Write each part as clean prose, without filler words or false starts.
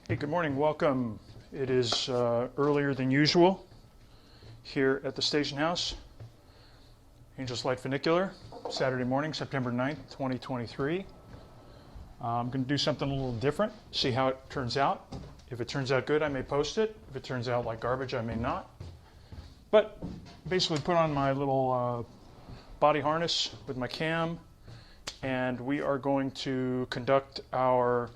Hey, good morning. Welcome. It is earlier than usual here at the station house. Angels Light Funicular, Saturday morning, September 9th, 2023. I'm going to do something a little different, see how it turns out. If it turns out good, I may post it. If it turns out like garbage, I may not. But basically put on my little body harness with my cam, and we are going to conduct our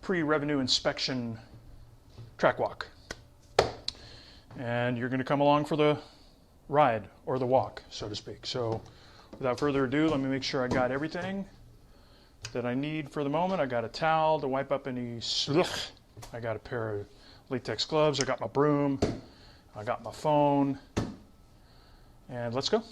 pre-revenue inspection track walk. And you're going to come along for the ride, or the walk, so to speak. So without further ado, let me make sure I got everything that I need for the moment. I got a towel to wipe up any slush. I got a pair of latex gloves. I got my broom. I got my phone. And let's go.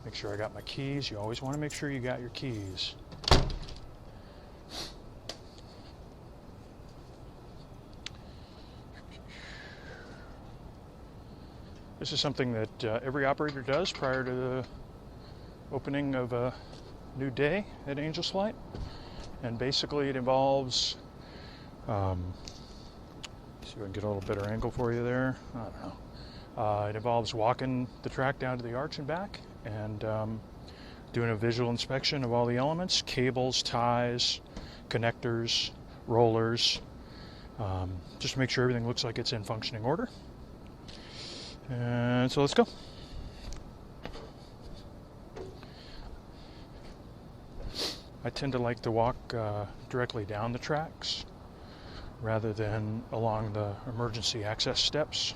Make sure I got my keys. You always want to make sure you got your keys. This is something that every operator does prior to the opening of a new day at Angels Flight. And basically it involves, see if I can get a little better angle for you there. I don't know. It involves walking the track down to the arch and back, and doing a visual inspection of all the elements, cables, ties, connectors, rollers, just to make sure everything looks like it's in functioning order. And so let's go. I tend to like to walk directly down the tracks rather than along the emergency access steps.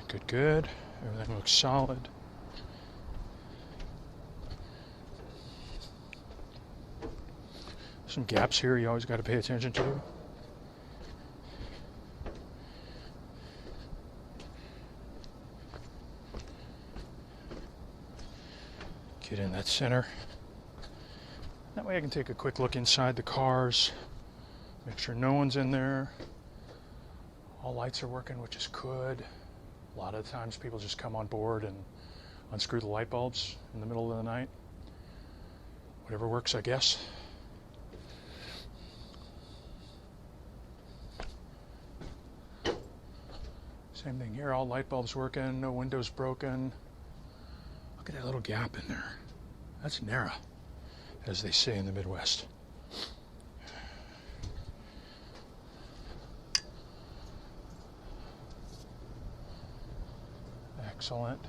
Good, good. Everything looks solid. Some gaps here you always got to pay attention to. Get in that center. That way I can take a quick look inside the cars, make sure no one's in there. All lights are working, which is good. A lot of times people just come on board and unscrew the light bulbs in the middle of the night. Whatever works, I guess. Same thing here, all light bulbs working, no windows broken. Look at that little gap in there. That's narrow, as they say in the Midwest. Excellent.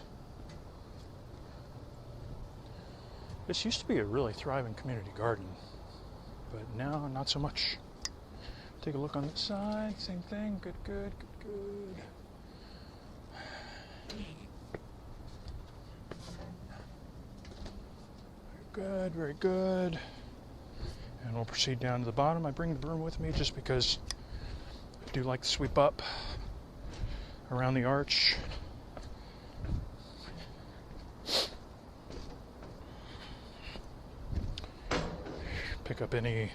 This used to be a really thriving community garden, but now not so much. Take a look on the side, same thing. Good, good, good, good. Good, very good. And we'll proceed down to the bottom. I bring the broom with me just because I do like to sweep up around the arch. Pick up any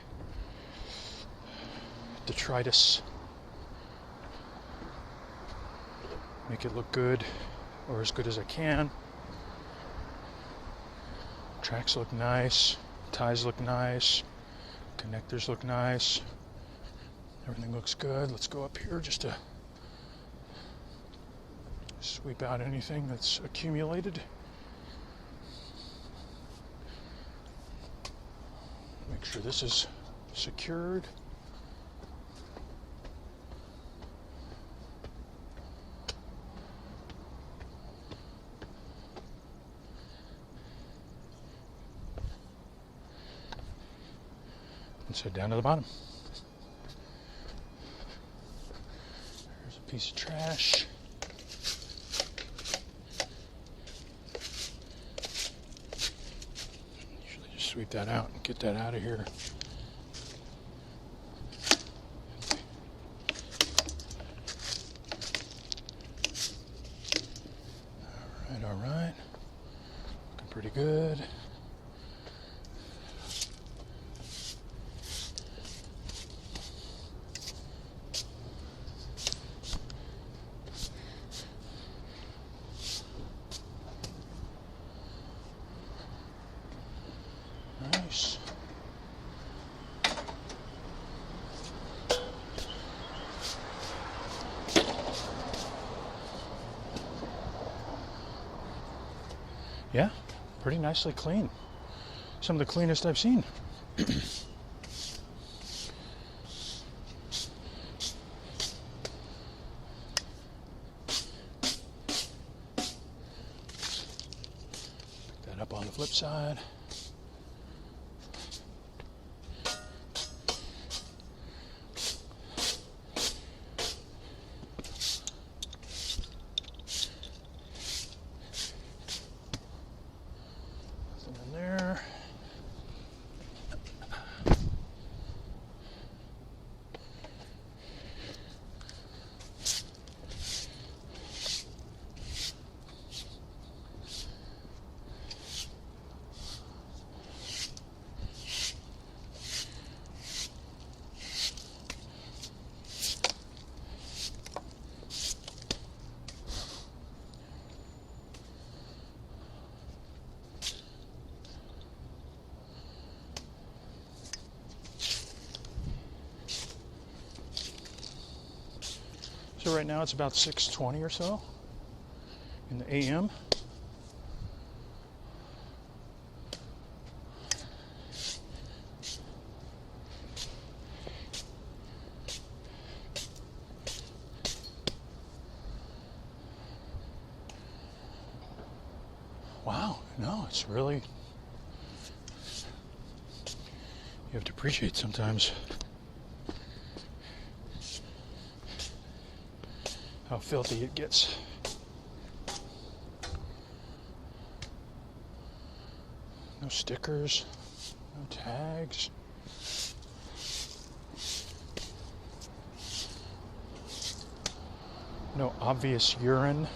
detritus. Make it look good, or as good as I can. Tracks look nice, ties look nice, connectors look nice. Everything looks good. Let's go up here just to sweep out anything that's accumulated. Make sure this is secured. And so down to the bottom. There's a piece of trash. Usually just sweep that out and get that out of here. All right. Looking pretty good. Yeah, pretty nicely clean. Some of the cleanest I've seen. Pick that up on the flip side. Nothing in there. So right now it's about 6:20 or so in the AM. Wow, no, it's really, you have to appreciate sometimes how filthy it gets. No stickers, no tags. No obvious urine.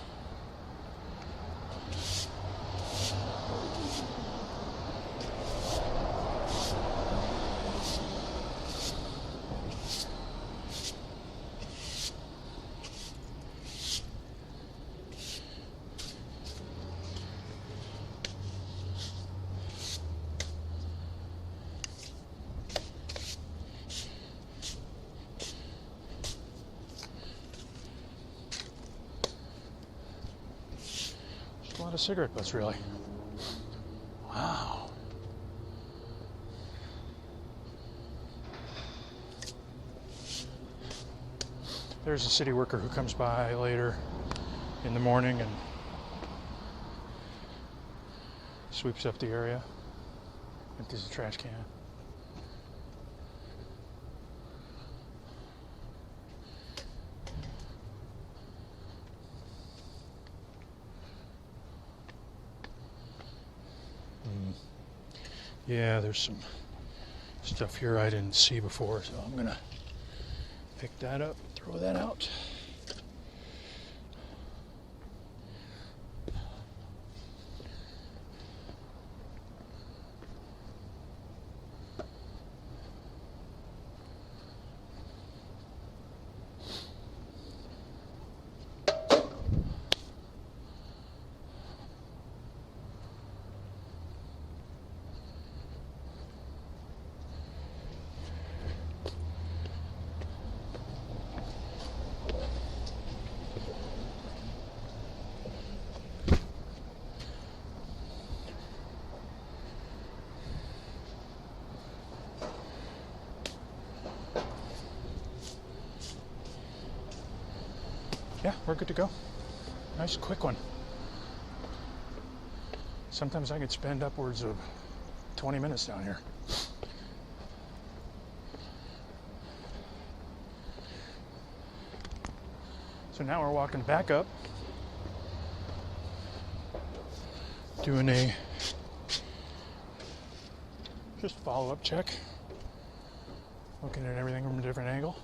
A lot of cigarette butts, really. Wow. There's a city worker who comes by later in the morning and sweeps up the area, empties the trash can. Yeah, there's some stuff here I didn't see before, so I'm gonna pick that up, throw that out. Yeah, we're good to go. Nice quick one. Sometimes I could spend upwards of 20 minutes down here. So now we're walking back up, doing a just follow-up check, looking at everything from a different angle.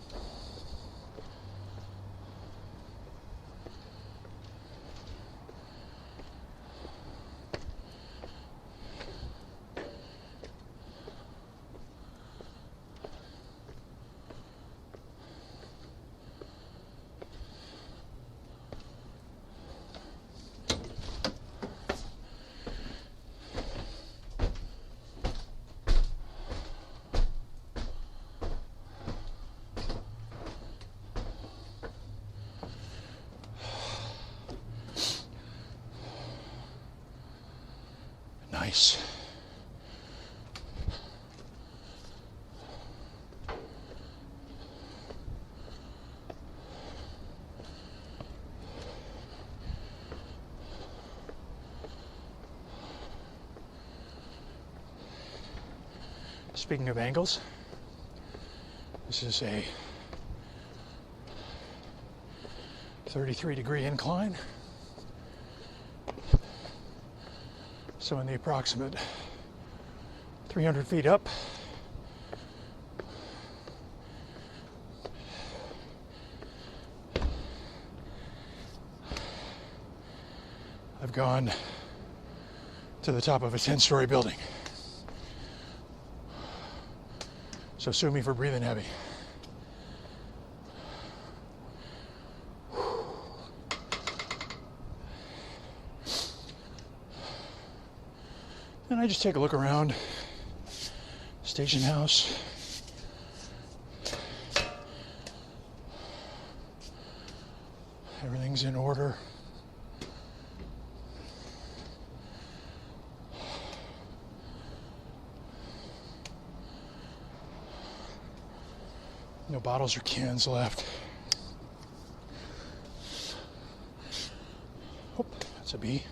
nice. Speaking of angles, this is a 33-degree incline. So in the approximate 300 feet up, I've gone to the top of a 10-story building. So sue me for breathing heavy. And I just take a look around station house. Everything's in order. No bottles or cans left. Oh, that's a bee.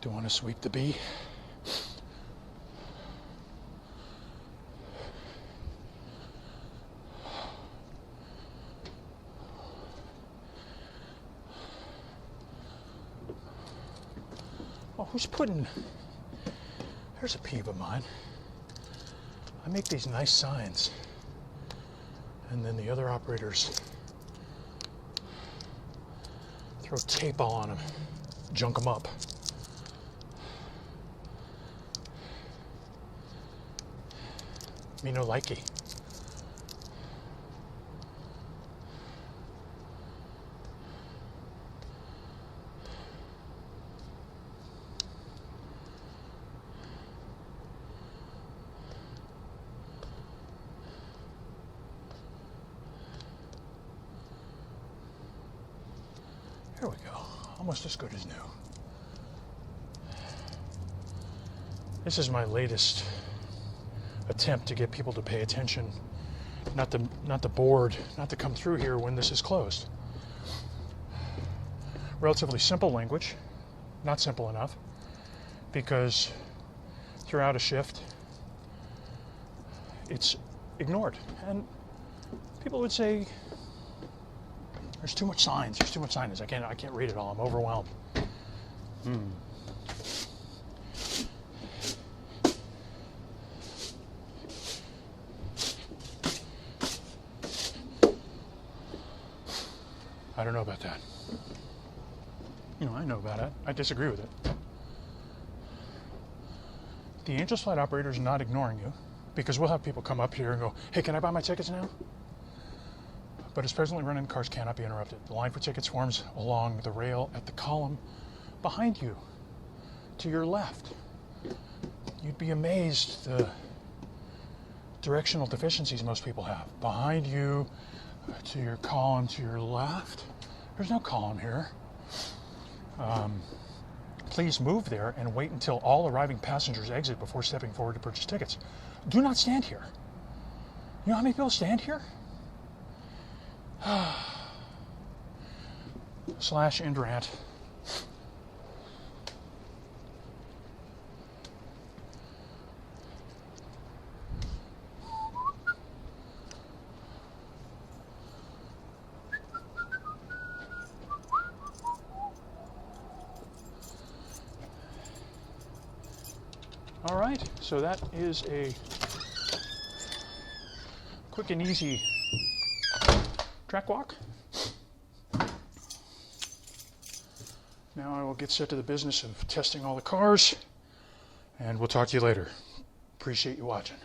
Don't want to sweep the bee. Oh, who's putting... There's a peeve of mine. I make these nice signs, and then the other operators throw tape all on them, junk them up. Me no likey. Here we go, almost as good as new. This is my latest attempt to get people to pay attention, not the board, not to come through here when this is closed. Relatively simple language, not simple enough, because throughout a shift, it's ignored. And people would say, there's too much signs, there's too much signage. I can't read it all, I'm overwhelmed. I don't know about that. I know about it. I disagree with it. The Angels Flight operator is not ignoring you, because we'll have people come up here and go, hey, can I buy my tickets now? But as presently running, cars cannot be interrupted. The line for tickets forms along the rail at the column behind you, to your left. You'd be amazed the directional deficiencies most people have. Behind you, to your column to your left. There's no column here. Please move there and wait until all arriving passengers exit before stepping forward to purchase tickets. Do not stand here. You know how many people stand here? Slash Indrant. All right, so that is a quick and easy track walk. Now I will get set to the business of testing all the cars, and we'll talk to you later. Appreciate you watching.